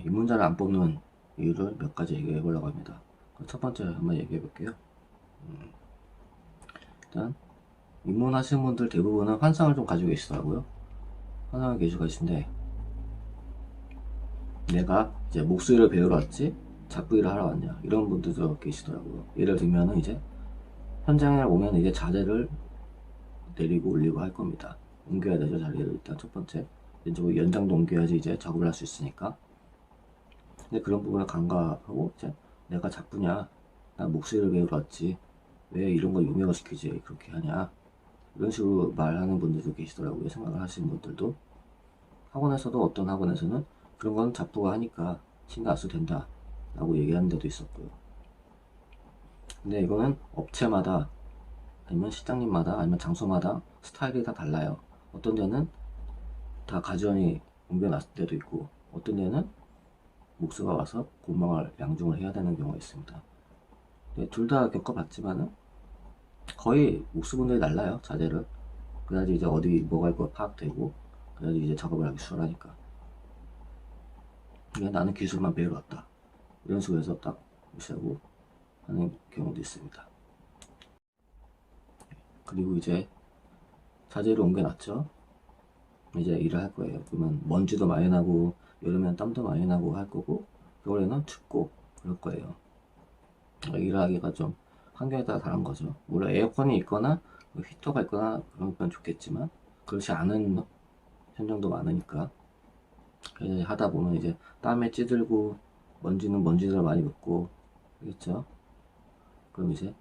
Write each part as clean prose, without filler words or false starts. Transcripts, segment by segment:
입문자를 안 뽑는 이유를 몇 가지 얘기해 보려고 합니다. 첫 번째 한번 얘기해 볼게요. 일단 입문하시는 분들 대부분은 환상을 좀 가지고 계시더라고요. 환상을 가지고 계신데, 내가 이제 목수일을 배우러 왔지 잡부일을 하러 왔냐, 이런 분들도 계시더라고요. 예를 들면은 이제 현장에 오면 이제 자재를 내리고 올리고 할 겁니다. 옮겨야 되죠, 자리를. 일단 첫 번째, 왼쪽으로 연장도 옮겨야지 이제 작업을 할 수 있으니까. 근데 그런 부분을 간과하고, 이제 내가 잡부냐, 난 목수일을 배우러 왔지 왜 이런 거 용역을 시키지 그렇게 하냐, 이런 식으로 말하는 분들도 계시더라고요. 생각을 하시는 분들도. 학원에서도 어떤 학원에서는 그런 건 잡부가 하니까 신경 안 써도 된다 라고 얘기하는 데도 있었고요. 근데 이거는 업체마다, 아니면 시장님마다, 아니면 장소마다 스타일이 다 달라요. 어떤 데는 다 가지런히 옮겨놨을 때도 있고, 어떤 데는 목수가 와서 고망을 양중을 해야 되는 경우가 있습니다. 둘 다 겪어봤지만은 거의 목수분들이 달라요, 자재를. 그래야지 이제 어디 뭐가 있고 파악되고, 그래야지 이제 작업을 하기 수월하니까. 그냥 나는 기술만 배우러 왔다, 이런 식으로 해서 딱 무시하고 하는 경우도 있습니다. 그리고 이제 자재를 옮겨놨죠. 이제 일을 할 거예요. 그러면 먼지도 많이 나고, 여름에는 땀도 많이 나고 할 거고, 겨울에는 춥고 그럴 거예요. 일하기가 좀 환경에 따라 다른 거죠. 물론 에어컨이 있거나 히터가 있거나 그러면 좋겠지만, 그렇지 않은 현장도 많으니까. 그래서 하다 보면 이제 땀에 찌들고, 먼지는 먼지를 많이 묻고, 그렇죠. 그럼 이제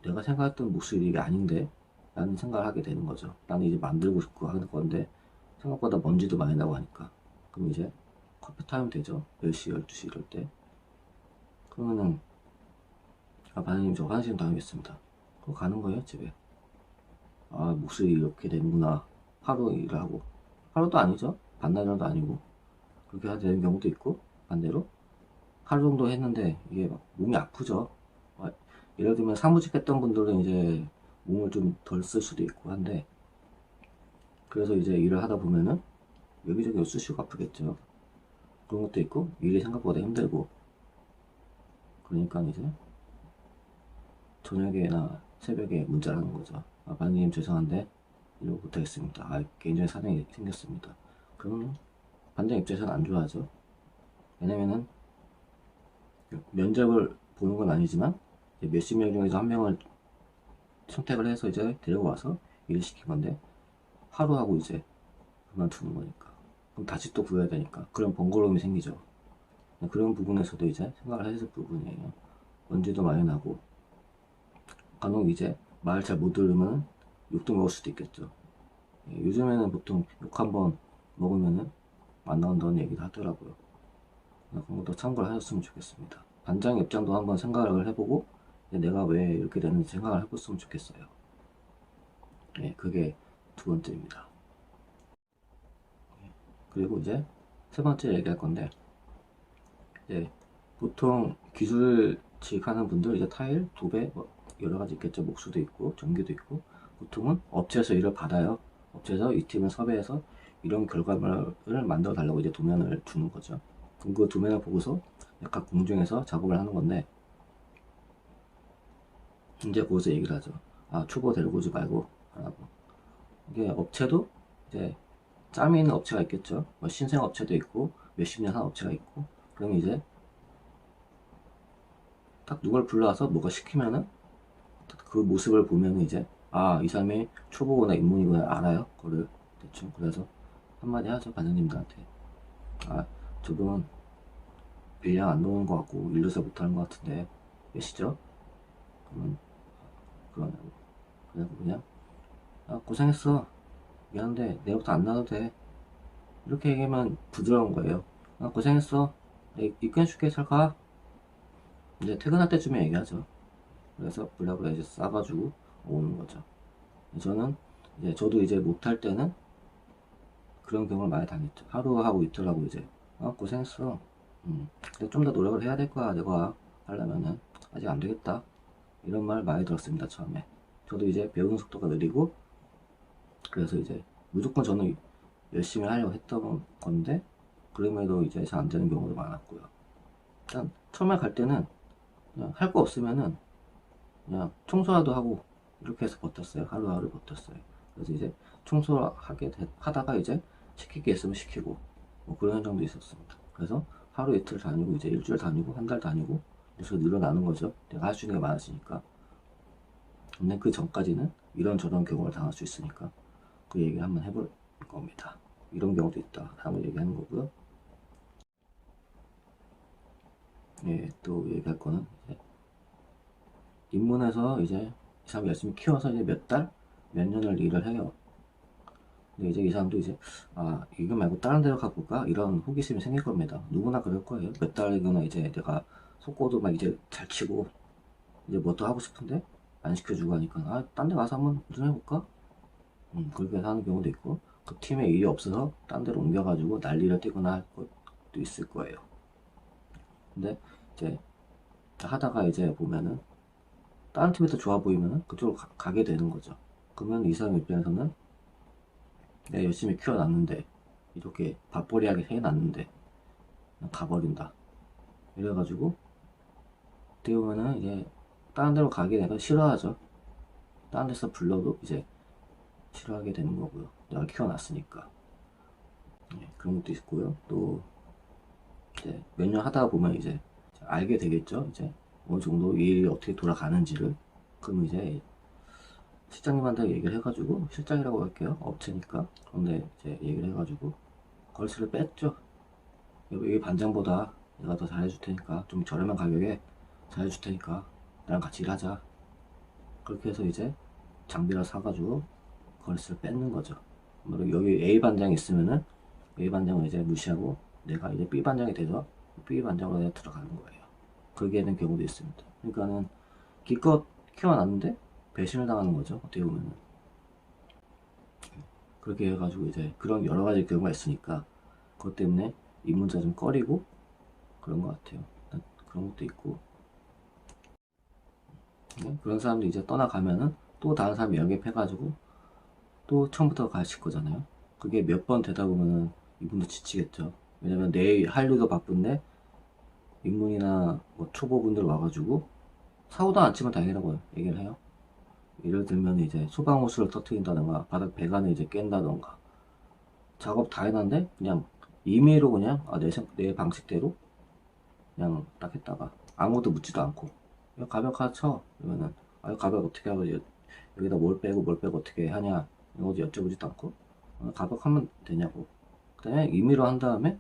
내가 생각했던 목소리 이게 아닌데 라는 생각을 하게 되는 거죠. 나는 이제 만들고 싶고 하는 건데 생각보다 먼지도 많이 나고 하니까. 그럼 이제 커피 타임 되죠. 10시 12시 이럴 때. 그러면은 반장님 저 화장실 다녀오겠습니다. 그거 가는 거예요, 집에. 목소리 이렇게 되는구나. 하루 일을 하고, 하루도 아니죠, 반나절도 아니고 그렇게 해야 되는 경우도 있고, 반대로 하루 정도 했는데 이게 막 몸이 아프죠. 아, 예를 들면 사무직 했던 분들은 이제 몸을 좀 덜 쓸 수도 있고 한데, 그래서 이제 일을 하다 보면은 여기저기 쑤시고 아프겠죠. 그런 것도 있고, 일이 생각보다 힘들고, 그러니까 이제 저녁에나 새벽에 문자를 하는 거죠. 반장님 죄송한데 이러고 못하겠습니다. 개인적인 사정이 생겼습니다. 그러면 반장 입장에서는 안 좋아하죠. 왜냐면은 면접을 보는 건 아니지만 몇십 명 중에서 한 명을 선택을 해서 이제 데려와서 일을 시킨 건데, 하루 하고 이제 그만두는 거니까. 그럼 다시 또 구해야 되니까 그런 번거로움이 생기죠. 그런 부분에서도 이제 생각을 해야 될 부분이에요. 먼지도 많이 나고, 간혹 이제 말 잘 못 들으면 욕도 먹을 수도 있겠죠. 요즘에는 보통 욕 한번 먹으면은 안 나온다는 얘기도 하더라고요. 그런 것도 참고를 하셨으면 좋겠습니다. 반장 입장도 한번 생각을 해보고, 내가 왜 이렇게 되는지 생각을 해봤으면 좋겠어요. 그게 두 번째입니다. 그리고 이제 세 번째 얘기할 건데, 보통 기술직 하는 분들 이제 타일, 도배, 뭐 여러 가지 있겠죠. 목수도 있고 전기도 있고, 보통은 업체에서 일을 받아요. 업체에서 이 팀을 섭외해서 이런 결과물을 만들어 달라고 이제 도면을 주는 거죠. 그럼 그 도면을 보고서 각 공중에서 작업을 하는 건데, 이제 거기서 얘기를 하죠. 초보 데리고 오지 말고 하라고. 이게 업체도 이제 짬이 있는 업체가 있겠죠. 뭐 신생 업체도 있고 몇십 년 한 업체가 있고, 그러면 이제 딱 누굴 불러와서 뭐가 시키면은 그 모습을 보면은 이제 이 사람이 초보거나 입문이거나 알아요, 그거를 대충. 그래서 한마디 하죠, 반장님들한테. 저분 빌량 안 넣은 것 같고 일도 잘 못하는 것 같은데 몇시죠? 그러면 그러냐고. 그래서 그냥 고생했어, 미안한데 내일부터 안 나도 돼, 이렇게 얘기하면 부드러운 거예요. 고생했어, 입금해줄게, 잘 가. 이제 퇴근할 때쯤에 얘기하죠. 그래서 블락을 이제 싸가지고 오는 거죠. 저는 이제 저도 이제 못할 때는 그런 경우를 많이 당했죠. 하루 하고 이틀 하고 이제 고생했어. 근데 좀 더 노력을 해야 될 거야, 내가 하려면은. 아직 안 되겠다, 이런 말 많이 들었습니다, 처음에. 저도 이제 배우는 속도가 느리고, 그래서 이제 무조건 저는 열심히 하려고 했던 건데, 그럼에도 이제 잘 안 되는 경우도 많았고요. 일단 처음에 갈 때는 그냥 할 거 없으면은 그냥 청소라도 하고 이렇게 해서 버텼어요. 하루하루 버텼어요. 그래서 이제 청소를 하다가 이제 시킬 게 있으면 시키고 뭐 그런 현상도 있었습니다. 그래서 하루 이틀 다니고 이제 일주일 다니고 한 달 다니고 그래서 늘어나는 거죠. 내가 할 수 있는 게 많아지니까. 근데 그 전까지는 이런저런 경우를 당할 수 있으니까 그 얘기 한번 해볼 겁니다. 이런 경우도 있다 라고 얘기하는 거고요. 예, 또 얘기할 거는 이제 입문해서 이제 이 사람 열심히 키워서 이제 몇 달, 몇 년을 일을 해요. 근데 이제 이 사람도 이제 이거 말고 다른 데로 가볼까? 이런 호기심이 생길 겁니다. 누구나 그럴 거예요. 몇 달이거나 이제 내가 속고도 막 이제 잘 치고 이제 뭐 또 하고 싶은데 안 시켜주고 하니까 딴 데 가서 한번 도전해볼까? 그렇게 해서 하는 경우도 있고 그 팀에 일이 없어서 딴 데로 옮겨가지고 난리를 띄거나 할 것도 있을 거예요. 근데 이제 하다가 이제 보면은 다른 팀이 더 좋아 보이면은 그쪽으로 가게 되는 거죠. 그러면 이 사람 입장에서는 내가 열심히 키워놨는데 이렇게 밥벌이하게 해놨는데 그냥 가버린다. 이래가지고 어떻게 보면은 이제 다른 데로 가게 되니까 싫어하죠. 다른 데서 불러도 이제 싫어하게 되는 거고요. 내가 키워놨으니까. 네, 그런 것도 있고요. 또 이제 몇 년 하다 보면 이제 알게 되겠죠. 이제 어느 정도 일이 어떻게 돌아가는지를. 그럼 이제 실장님한테 얘기를 해가지고 실장이라고 할게요. 업체니까. 그런데 이제 얘기를 해가지고 거래처를 뺐죠. 여기 반장보다 내가 더 잘해줄 테니까 좀 저렴한 가격에 잘해줄 테니까 나랑 같이 일하자. 그렇게 해서 이제 장비를 사가지고 거래처를 뺏는 거죠. 여기 A 반장이 있으면은 A 반장을 이제 무시하고 내가 이제 B 반장이 돼서 B 반장으로 내가 들어가는 거예요. 그렇게 되는 경우도 있습니다. 그러니까는 기껏 키워놨는데 배신을 당하는 거죠. 어떻게 보면은. 그렇게 해가지고 이제 그런 여러 가지 경우가 있으니까 그것 때문에 입문자 좀 꺼리고 그런 것 같아요. 그런 것도 있고. 그런 사람도 이제 떠나가면은 또 다른 사람이 영입해가지고 또 처음부터 가실 거잖아요. 그게 몇 번 되다 보면은 이분도 지치겠죠. 왜냐면 내 할 일도 바쁜데 입문이나 뭐 초보분들 와가지고 사고도 안 치면 다행이라고 얘기를 해요. 예를 들면 이제 소방호스를 터트린다던가 바닥 배관을 이제 깬다던가 작업 다 해놨는데 그냥 임의로 그냥 내 방식대로 그냥 딱 했다가 아무것도 묻지도 않고 가벽 쳐 그러면은 가벽 어떻게 하고 여기다 뭘 빼고 어떻게 하냐 이런 것도 여쭤보지도 않고 가벽 하면 되냐고. 그 다음에 임의로 한 다음에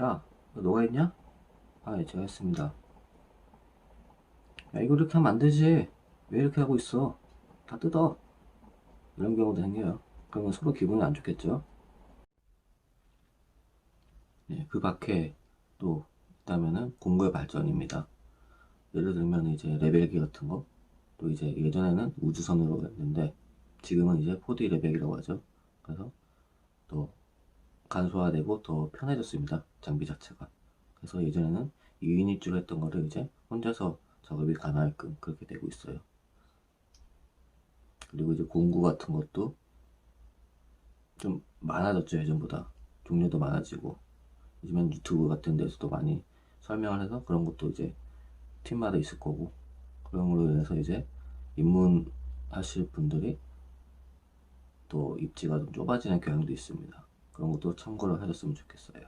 야 너가 했냐? 예 제가 했습니다. 야 이거 이렇게 하면 안 되지 왜 이렇게 하고 있어 다 뜯어. 이런 경우도 생겨요. 그러면 서로 기분이 안 좋겠죠. 네, 그 밖에 또 있다면은 공구의 발전입니다. 예를 들면 이제 레벨기 같은 거, 또 이제 예전에는 우주선으로 했는데 지금은 이제 4D 레벨이라고 하죠. 그래서 더 간소화되고 더 편해졌습니다. 장비 자체가. 그래서 예전에는 2인 1주로 했던 거를 이제 혼자서 작업이 가능하게끔 그렇게 되고 있어요. 그리고 이제 공구 같은 것도 좀 많아졌죠. 예전보다 종류도 많아지고 요즘엔 유튜브 같은 데서도 많이 설명을 해서 그런 것도 이제 팀마다 있을 거고 그런 걸로 인해서 이제 입문하실 분들이 또 입지가 좀 좁아지는 경향도 있습니다. 그런 것도 참고를 하셨으면 좋겠어요.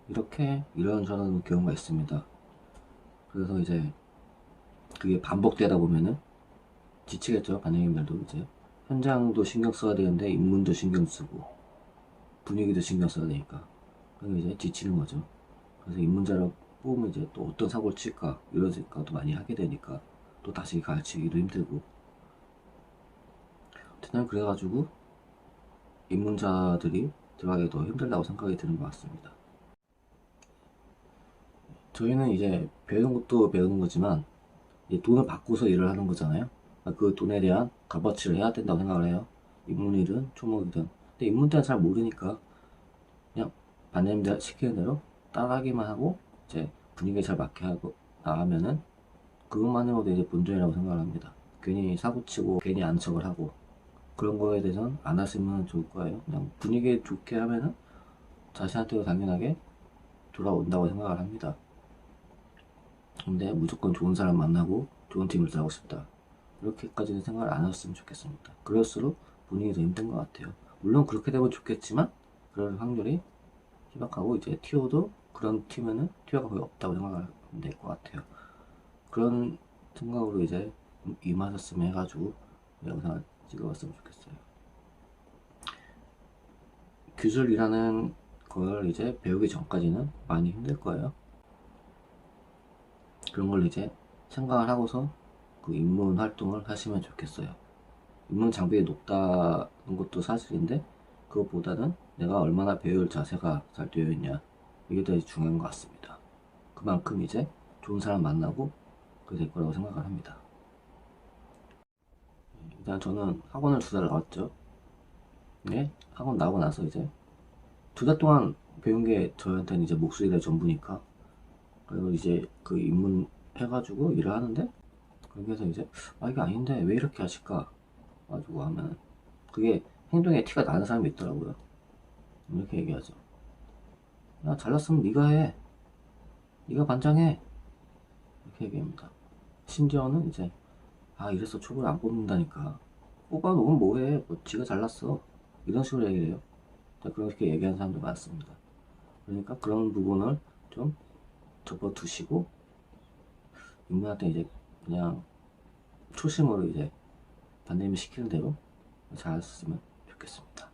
이렇게 이런저런 경우가 있습니다. 그래서 이제 그게 반복되다 보면은 지치겠죠. 반영인들도 이제 현장도 신경 써야 되는데 입문도 신경 쓰고 분위기도 신경 써야 되니까 그래서 이제 지치는 거죠. 그래서 입문자를 뽑으면 이제 또 어떤 사고를 칠까 이런 생각도 많이 하게 되니까 또 다시 가르치기도 힘들고 그냥 그래가지고 입문자들이 들어가기 더 힘들다고 생각이 드는 것 같습니다. 저희는 이제 배우는 것도 배우는 거지만 돈을 받고서 일을 하는 거잖아요. 그 돈에 대한 값어치를 해야 된다고 생각을 해요. 입문이든 초목이든. 근데 입문 때는 잘 모르니까 그냥 반장님들 시키는 대로 따라하기만 하고 이제 분위기에 잘 맞게 하고 나가면은 그것만으로도 이제 본전이라고 생각을 합니다. 괜히 사고치고 괜히 안척을 하고 그런 거에 대해서는 안 하시면 좋을 거예요. 그냥 분위기 좋게 하면은 자신한테도 당연하게 돌아온다고 생각을 합니다. 근데 무조건 좋은 사람 만나고 좋은 팀을 들어가고 싶다, 이렇게까지는 생각을 안 하셨으면 좋겠습니다. 그럴수록 본인이 더 힘든 것 같아요. 물론 그렇게 되면 좋겠지만 그럴 확률이 희박하고, 이제 티오도 그런 팀에는 티오가 거의 없다고 생각하면 될 것 같아요. 그런 생각으로 이제 임하셨으면 해가지고 영상을 찍어봤으면 좋겠어요. 기술이라는 걸 이제 배우기 전까지는 많이 힘들 거예요. 그런 걸 이제 생각을 하고서 그 입문 활동을 하시면 좋겠어요. 입문 장벽이 높다는 것도 사실인데, 그것보다는 내가 얼마나 배울 자세가 잘 되어 있냐, 이게 더 중요한 것 같습니다. 그만큼 이제 좋은 사람 만나고 그게 될 거라고 생각을 합니다. 일단 저는 학원을 2달 나왔죠. 네, 학원 나오고 나서 이제 2달 동안 배운 게 저한테는 이제 목소리가 전부니까, 그리고 이제 그 입문해가지고 일을 하는데, 거기에서 이제 이게 아닌데 왜 이렇게 하실까 가지고 하면 그게 행동에 티가 나는 사람이 있더라고요. 이렇게 얘기하죠. 야, 잘났으면 네가 해, 네가 반장해, 이렇게 얘기합니다. 심지어는 이제 이래서 초보를 안 뽑는다니까, 뽑아놓으면 뭐해, 뭐 지가 잘났어, 이런 식으로 얘기를 해요. 그렇게 얘기하는 사람도 많습니다. 그러니까 그런 부분을 좀 접어두시고 입문할 때 이제 그냥 초심으로 이제 반대님이 시키는 대로 잘 했으면 좋겠습니다.